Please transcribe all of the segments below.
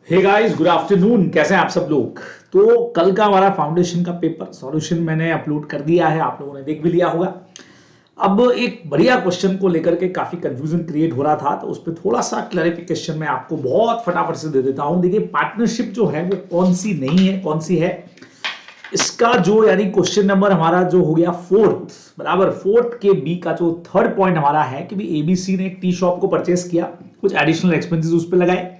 Hey guys, good afternoon. कैसे हैं आप सब लोग। तो कल का हमारा फाउंडेशन का पेपर सॉल्यूशन मैंने अपलोड कर दिया है, आप लोगों ने देख भी लिया होगा। अब एक बढ़िया क्वेश्चन को लेकर के काफी कंफ्यूजन क्रिएट हो रहा था, तो उस पर थोड़ा सा क्लैरिफिकेशन मैं आपको बहुत फटाफट से दे देता हूं। देखिए, पार्टनरशिप जो है वो कौन सी नहीं है, कौन सी है, इसका जो यानी क्वेश्चन नंबर हमारा जो हो गया फोर्थ, बराबर फोर्थ के बी का जो थर्ड पॉइंट हमारा है कि भी एबीसी ने एक टी शॉप को परचेस किया, कुछ एडिशनल एक्सपेंसेस उस पर लगाए,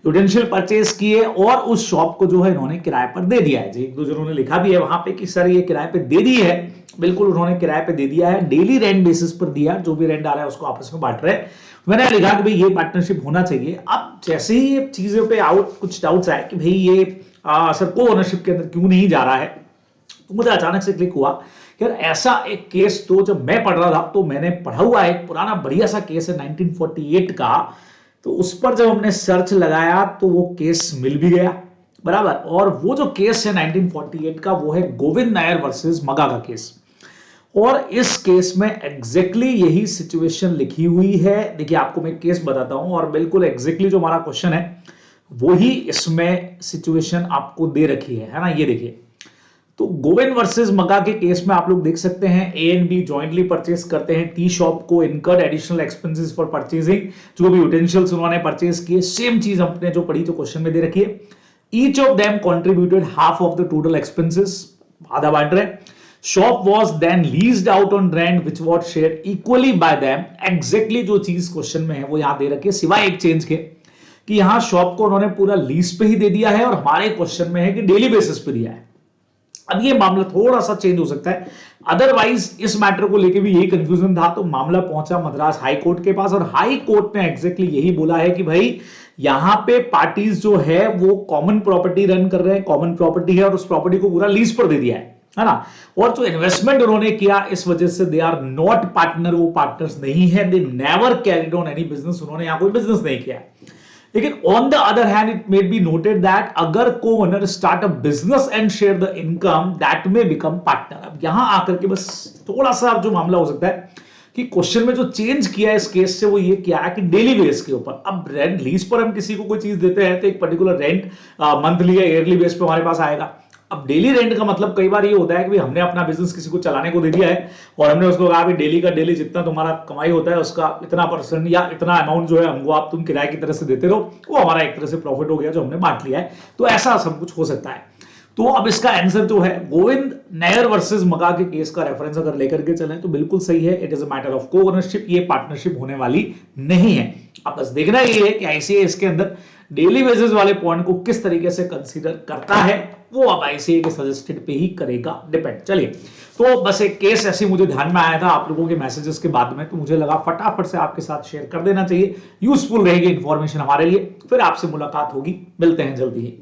यूटेंशियल परचेस किए और उस शॉप को जो है इन्होंने किराए पर दे दिया है। एक दो जनों ने लिखा भी है वहां पे कि सर ये किराए पे दे दी है। बिल्कुल उन्होंने किराए पे दे दिया है, डेली रेंट बेसिस पर दिया, जो भी रेंट आ रहा है उसको आपस में बांट रहे हैं। मैंने लिखा कि भाई ये पार्टनरशिप होना चाहिए। अब जैसे ही ये चीजों पे कुछ डाउट्स आए कि भाई ये सर को ओनरशिप के अंदर क्यों नहीं जा रहा है, तो मुझे अचानक से क्लिक हुआ यार ऐसा एक केस तो जब मैं पढ़ रहा था तो मैंने पढ़ा हुआ एक पुराना बढ़िया सा केस है 1948 का। तो उस पर जब हमने सर्च लगाया तो वो केस मिल भी गया, बराबर। और वो जो केस है 1948 का वो है गोविंद नायर वर्सेस मगा का केस। और इस केस में एग्जैक्टली यही सिचुएशन लिखी हुई है। देखिए आपको मैं केस बताता हूं और बिल्कुल एग्जैक्टली जो हमारा क्वेश्चन है वही इसमें सिचुएशन आपको दे रखी है ना। ये देखिए, तो गोविंद वर्सेस मगा के केस में आप लोग देख सकते हैं A and B jointly purchase करते हैं टी शॉप को, incurred additional expenses for purchasing, जो भी यूटेंशियल्स उन्होंने परचेस किए, सेम चीज हमने जो पढ़ी जो क्वेश्चन में दे रखी है। Each of them contributed half of the total expenses, आधा बांट रहे। Shop was then leased out on rent which was shared equally by them. Exactly जो चीज क्वेश्चन में है वो यहां दे रखी है, सिवाय एक चेंज के कि यहां शॉप को उन्होंने पूरा लीज पे ही दे दिया है और हमारे क्वेश्चन में है कि डेली बेसिस पे दिया है। अब ये मामला थोड़ा सा चेंज हो सकता है, अदरवाइज इस मैटर को लेके भी यही कंफ्यूजन था। तो मामला पहुंचा मद्रास हाई कोर्ट के पास और हाई कोर्ट ने एग्जैक्टली यही बोला है कि भाई यहां पे पार्टीज जो है वो कॉमन प्रॉपर्टी रन कर रहे हैं, कॉमन प्रॉपर्टी है और उस प्रॉपर्टी को पूरा लीज पर दे दिया है ना। और जो इन्वेस्टमेंट उन्होंने किया इस वजह से दे आर नॉट पार्टनर, वो पार्टनर्स नहीं है, they never carried on any business, उन्होंने यहां कोई बिजनेस नहीं किया। लेकिन on the other hand it may be noted that अगर को owner start a business and share the income that में बिकम पार्टनर। अब यहां आकर के बस थोड़ा सा जो मामला हो सकता है कि क्वेश्चन में जो चेंज किया है इस केस से वो ये किया है कि डेली बेस के ऊपर। अब रेंट लीज पर हम किसी को कोई चीज देते हैं तो एक पर्टिकुलर रेंट मंथली या ईयरली बेस पे हमारे पास आएगा। अब डेली रेंट का मतलब कई बार ये होता है कि हमने अपना बिजनेस किसी को चलाने को दे दिया है और हमने उसको कहा भी डेली का डेली जितना तुम्हारा कमाई होता है उसका इतना परसेंट या इतना अमाउंट जो है हमको आप तुम किराए की तरह से देते रहो, वो हमारा एक तरह से प्रॉफिट हो गया जो हमने बांट लिया है। तो ऐसा सब कुछ हो सकता है। तो अब इसका आंसर जो है गोविंद नायर वर्सेस मगा के केस का रेफरेंस अगर लेकर के चलें तो बिल्कुल सही है, it is a matter of को ओनरशिप, ये पार्टनरशिप होने वाली नहीं है। अब बस देखना ये है कि आईसीए इसके अंदर डेली बेसिस वाले पॉइंट को किस तरीके से कंसीडर करता है, वो अब आईसीए के सजेस्टेड पे ही करेगा डिपेंड। चलिए, तो बस एक केस ऐसे मुझे ध्यान में आया था आप लोगों के मैसेजेस के बाद में, तो मुझे लगा फटाफट से आपके साथ शेयर कर देना चाहिए, यूजफुल रहेगी इंफॉर्मेशन हमारे लिए। फिर आपसे मुलाकात होगी, मिलते हैं जल्दी ही।